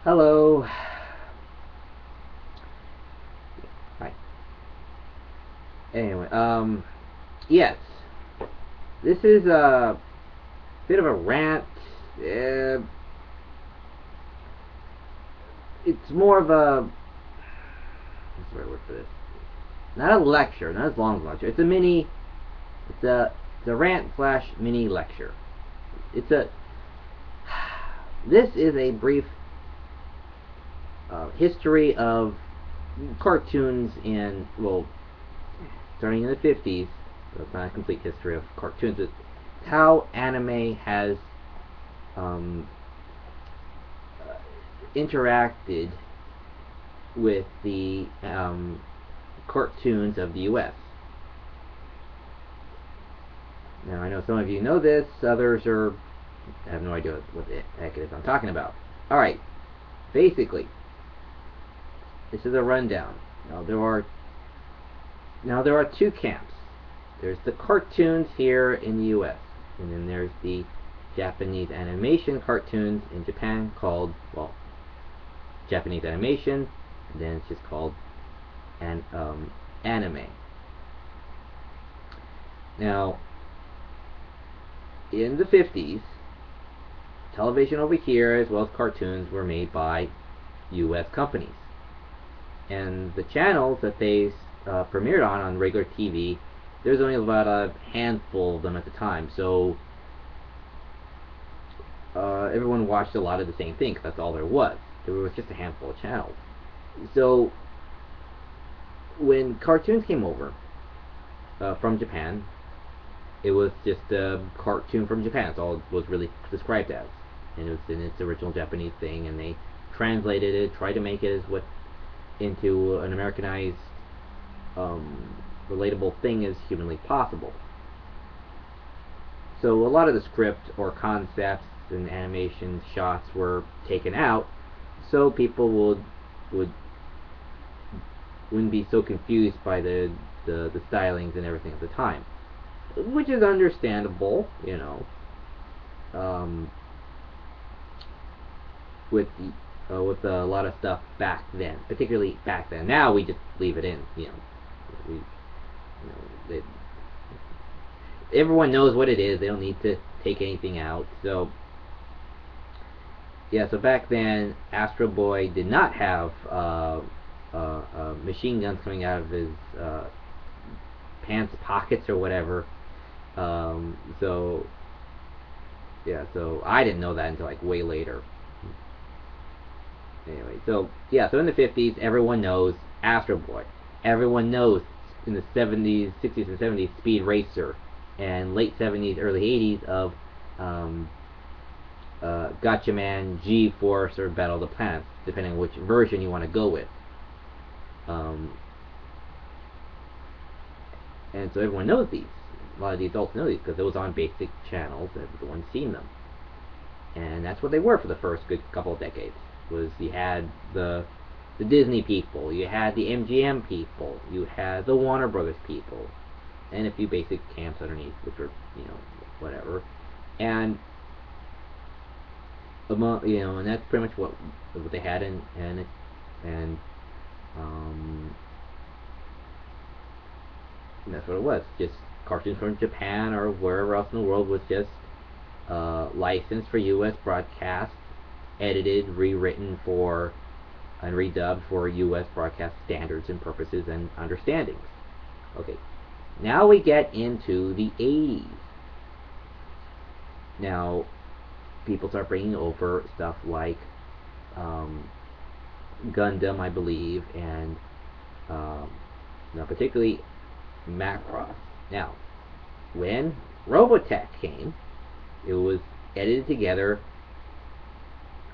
Hello. Hi. Anyway, yes. This is a bit of a rant. Uh, it's more of a what's the right word for this? Not a lecture, not as long as a lecture. It's a mini. It's a rant slash mini lecture. It's a. This is a brief history of cartoons in, well, starting in the 50s. So it's not a complete history of cartoons. It's how anime has um, interacted with the cartoons of the U.S. Now, I know some of you know this, others have no idea what the heck it is I'm talking about. Alright, basically, this is a rundown. Now, there are two camps. There's the cartoons here in the U.S., and then there's the Japanese animation cartoons in Japan called, well, Japanese animation, and then it's just called anime. Now, in the 50s, television over here as well as cartoons were made by U.S. companies, and the channels that they premiered on regular TV, there's only about a handful of them at the time, so everyone watched a lot of the same thing because that's all there was. There was just a handful of channels. So when cartoons came over from Japan, it was just a cartoon from Japan. That's all it was really described as, and it was in its original Japanese thing, and they translated it, tried to make it as what into an Americanized, relatable thing as humanly possible. So a lot of the script or concepts and animation shots were taken out, so people wouldn't be so confused by the stylings and everything at the time, which is understandable, with a lot of stuff back then, particularly back then. Now we just leave it in, everyone knows what it is. They don't need to take anything out. So yeah, so back then, Astro Boy did not have machine guns coming out of his pants pockets or whatever. So yeah, so I didn't know that until like way later. Anyway, so yeah, so in the 50s, everyone knows Astro Boy. Everyone knows in the 70s, 60s, and 70s, Speed Racer, and late 70s, early 80s of Gatchaman, G-Force, or Battle of the Planets, depending on which version you want to go with. And so everyone knows these. A lot of the adults know these because it was on basic channels and everyone's seen them. And that's what they were for the first good couple of decades. Was you had the Disney people, you had the MGM people, you had the Warner Brothers people, and a few basic camps underneath, which were, whatever. And and that's pretty much what they had, and that's what it was. Just cartoons from Japan or wherever else in the world was just licensed for U.S. broadcast, edited, rewritten for, and redubbed for U.S. broadcast standards and purposes and understandings. Okay, now we get into the 80s. Now, people start bringing over stuff like Gundam, I believe, and particularly Macross. Now, when Robotech came, it was edited together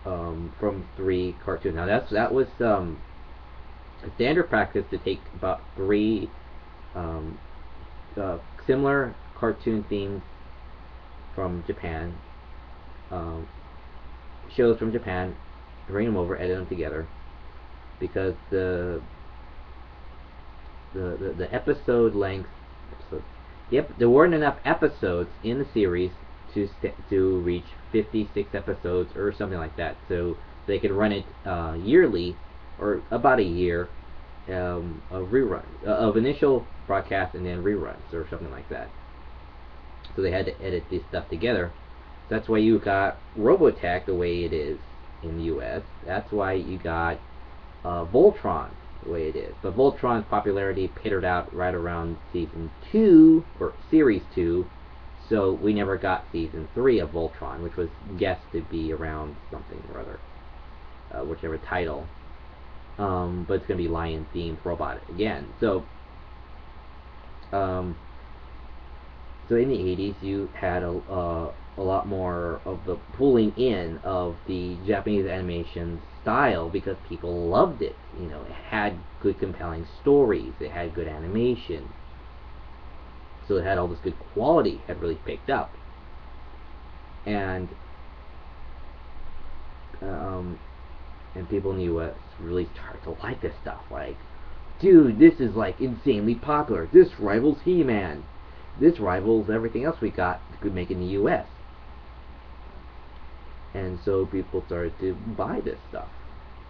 from 3 cartoons. Now that was a standard practice to take about 3 similar cartoon themes from Japan, shows from Japan, bring them over, edit them together, because the episode length, there weren't enough episodes in the series to reach 56 episodes or something like that. So they could run it yearly, or about a year of reruns, of initial broadcasts and then reruns or something like that. So they had to edit this stuff together. That's why you got Robotech the way it is in the U.S. That's why you got Voltron the way it is. But Voltron's popularity petered out right around season 2 or series 2. So we never got season 3 of Voltron, which was guessed to be around something or other, whichever title. But it's going to be lion-themed robot again. So in the 80s, you had a lot more of the pulling in of the Japanese animation style because people loved it. You know, it had good, compelling stories. It had good animation. So it had all this good quality, had really picked up. And people in the U.S. really started to like this stuff. Like, dude, this is like insanely popular. This rivals He-Man. This rivals everything else we could make in the U.S. And so people started to buy this stuff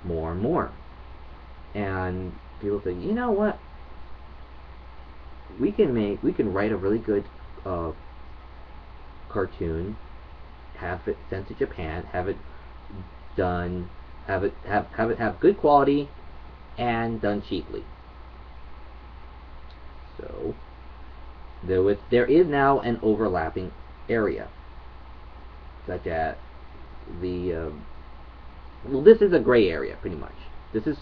more and more. And people said, you know what? We can write a really good cartoon, have it sent to Japan, have it done, have it have good quality, and done cheaply. So there is now an overlapping area, such as the well, this is a gray area pretty much. This is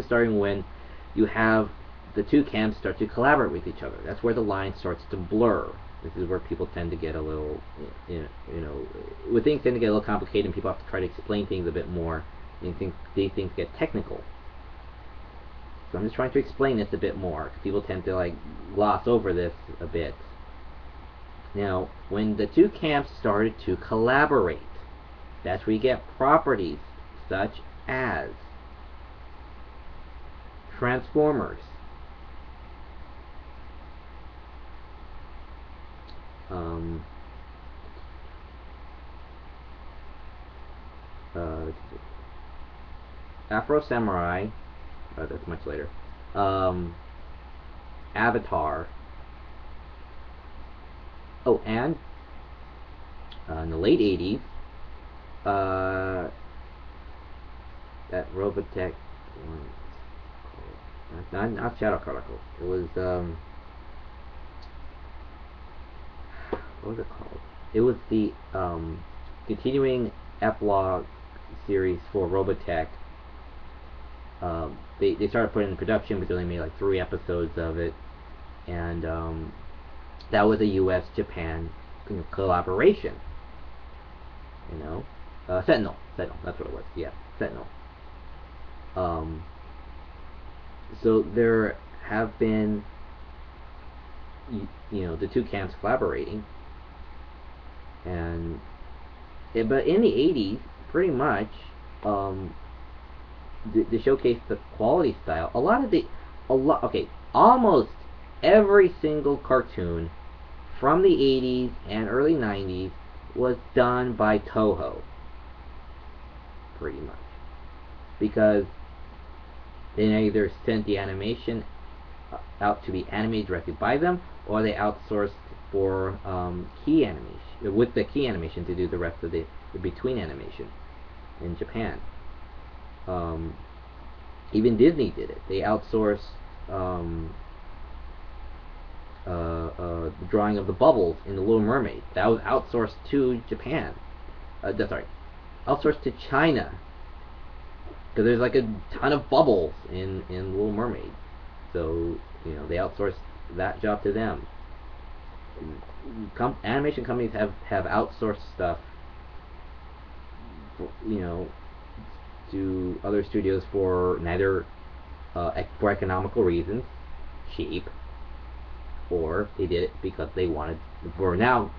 starting when you have the two camps start to collaborate with each other. That's where the line starts to blur. This is where people tend to get a little, when things tend to get a little complicated and people have to try to explain things a bit more, and these things get technical. So I'm just trying to explain this a bit more. People tend to like gloss over this a bit. Now, when the two camps started to collaborate, that's where you get properties such as Transformers, Afro Samurai, that's much later, Avatar, and in the late 80s, that Robotech one, not Shadow Chronicle, it was, what was it called? It was the continuing epilogue series for Robotech. They started putting it in production, but they only made like 3 episodes of it, and that was a U.S.-Japan collaboration. Sentinel, that's what it was. Yeah, Sentinel. So there have been, the two camps collaborating, but in the 80s, pretty much, to showcase the quality style, almost every single cartoon from the 80s and early 90s was done by Toho, pretty much, because they either sent the animation out to be animated directly by them, or they outsourced for key animation, with the key animation, to do the rest of the between animation in Japan. Even Disney did it. They outsourced the drawing of the bubbles in The Little Mermaid. That was outsourced to Japan. Outsourced to China, because there's like a ton of bubbles in Little Mermaid. So they outsourced that job to them. Animation companies have outsourced stuff, to other studios for neither for economical reasons, cheap, or they did it because they wanted. For now,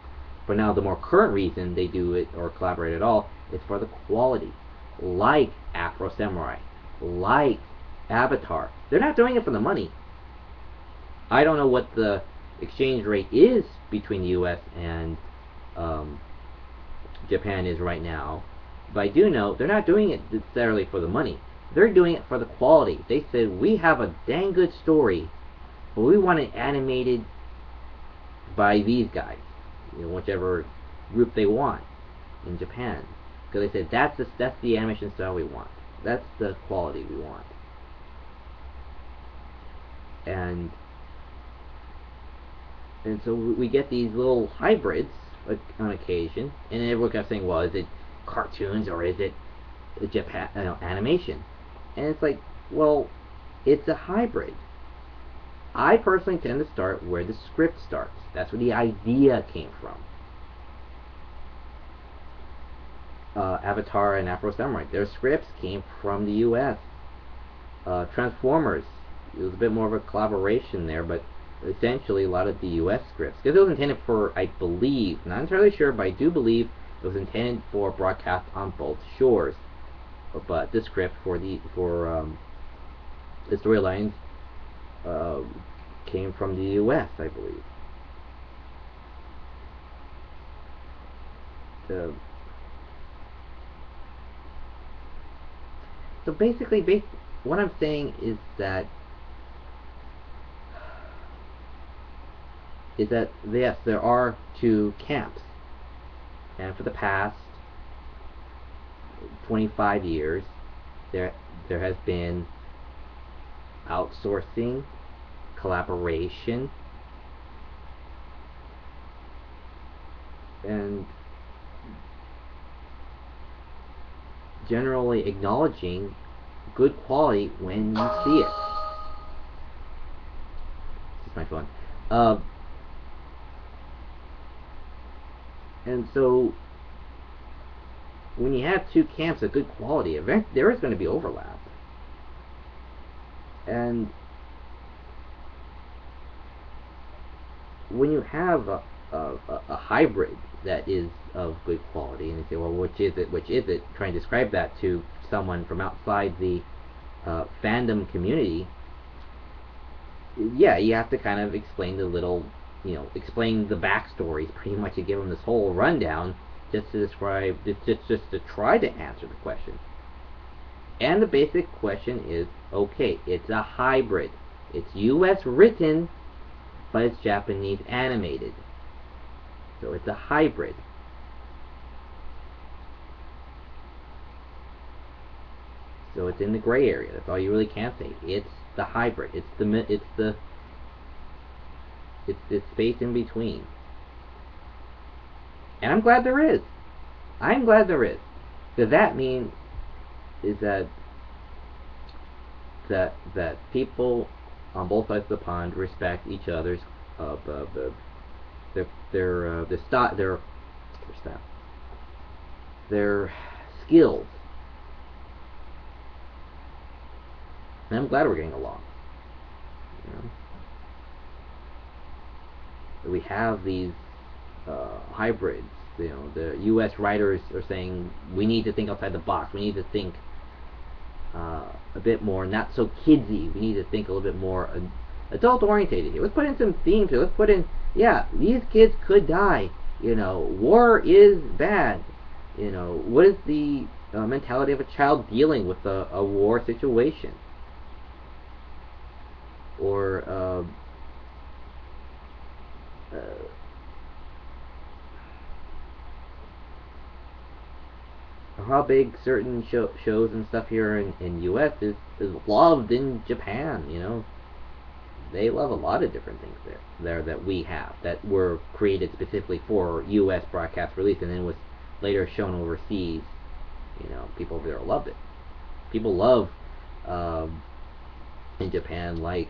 the more current reason they do it or collaborate at all is for the quality, like Afro Samurai, like Avatar. They're not doing it for the money. I don't know what the exchange rate is between the U.S. and Japan is right now, But I do know they're not doing it necessarily for the money. They're doing it for the quality. They said, we have a dang good story, but we want it animated by these guys, whichever group they want in Japan. Because they said that's the animation style we want. That's the quality we want. And so we get these little hybrids on occasion, and everyone kept saying, well, is it cartoons or is it Japan animation? And it's like, well, it's a hybrid. I personally tend to start where the script starts. That's where the idea came from. Avatar and Afro Samurai, their scripts came from the U.S. Transformers, it was a bit more of a collaboration there, but essentially a lot of the U.S. scripts, because it was intended for, I believe, not entirely sure, but I do believe it was intended for broadcast on both shores. But the script for the storylines came from the U.S., I believe. So basically, what I'm saying is that yes, there are two camps, and for the past 25 years, there has been outsourcing, collaboration, and generally acknowledging good quality when you see it. This is my phone. And so when you have two camps of good quality, there is going to be overlap. And when you have a hybrid that is of good quality, and you say, well, which is it? Try and describe that to someone from outside the fandom community. Yeah, you have to kind of explain explain the backstories, pretty much, to give them this whole rundown, just to describe, just to try to answer the question. And the basic question is, okay, it's a hybrid. It's U.S. written, but it's Japanese animated. So it's a hybrid. So it's in the gray area. That's all you really can say. It's the hybrid. It's the space in between. And I'm glad there is. I'm glad there is. Because that means is that people on both sides of the pond respect each other's their skills. And I'm glad we're getting along. We have these hybrids. The U.S. writers are saying we need to think outside the box. We need to think a bit more not so kidsy. We need to think a little bit more adult orientated. Let's put in some themes here. Let's put in, yeah, these kids could die. War is bad. What is the mentality of a child dealing with a war situation? Or how big certain shows and stuff here in U.S. is loved in Japan. They love a lot of different things there that we have, that were created specifically for U.S. broadcast release and then was later shown overseas. People over there loved it. People love in Japan, like,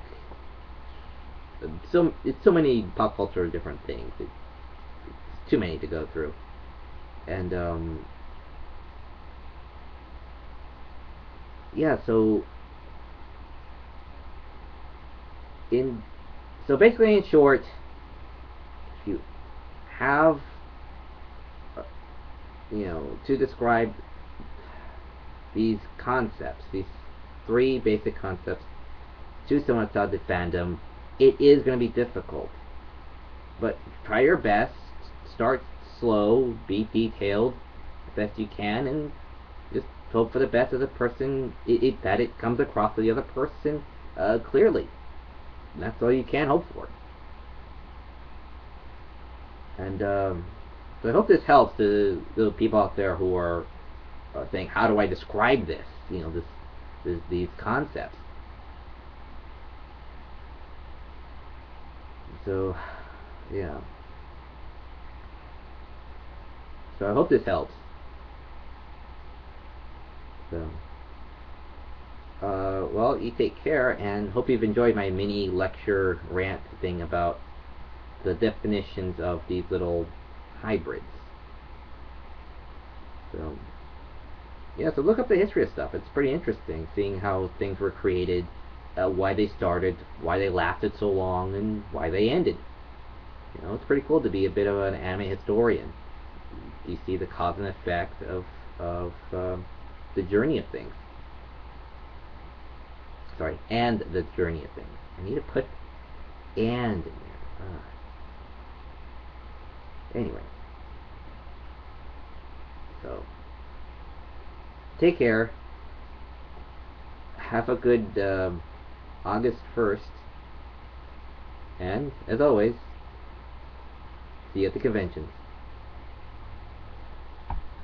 it's so many pop culture different things. It's too many to go through. And yeah, so basically, in short, if you have to describe these concepts, these three basic concepts to someone outside the fandom, it is going to be difficult. But try your best. Start slow. Be detailed as best you can, and Just hope for the best of the person, that it comes across to the other person clearly. And that's all you can hope for. And so I hope this helps to the people out there who are saying, how do I describe this? These concepts. So, yeah. So I hope this helps. So, well, you take care, and hope you've enjoyed my mini lecture rant thing about the definitions of these little hybrids. So, yeah, so look up the history of stuff. It's pretty interesting, seeing how things were created, why they started, why they lasted so long, and why they ended. It's pretty cool to be a bit of an anime historian. You see the cause and effect of the journey of things. Sorry, and the journey of things. I need to put and in there. Anyway, so take care. Have a good August 1st. And, as always, see you at the conventions.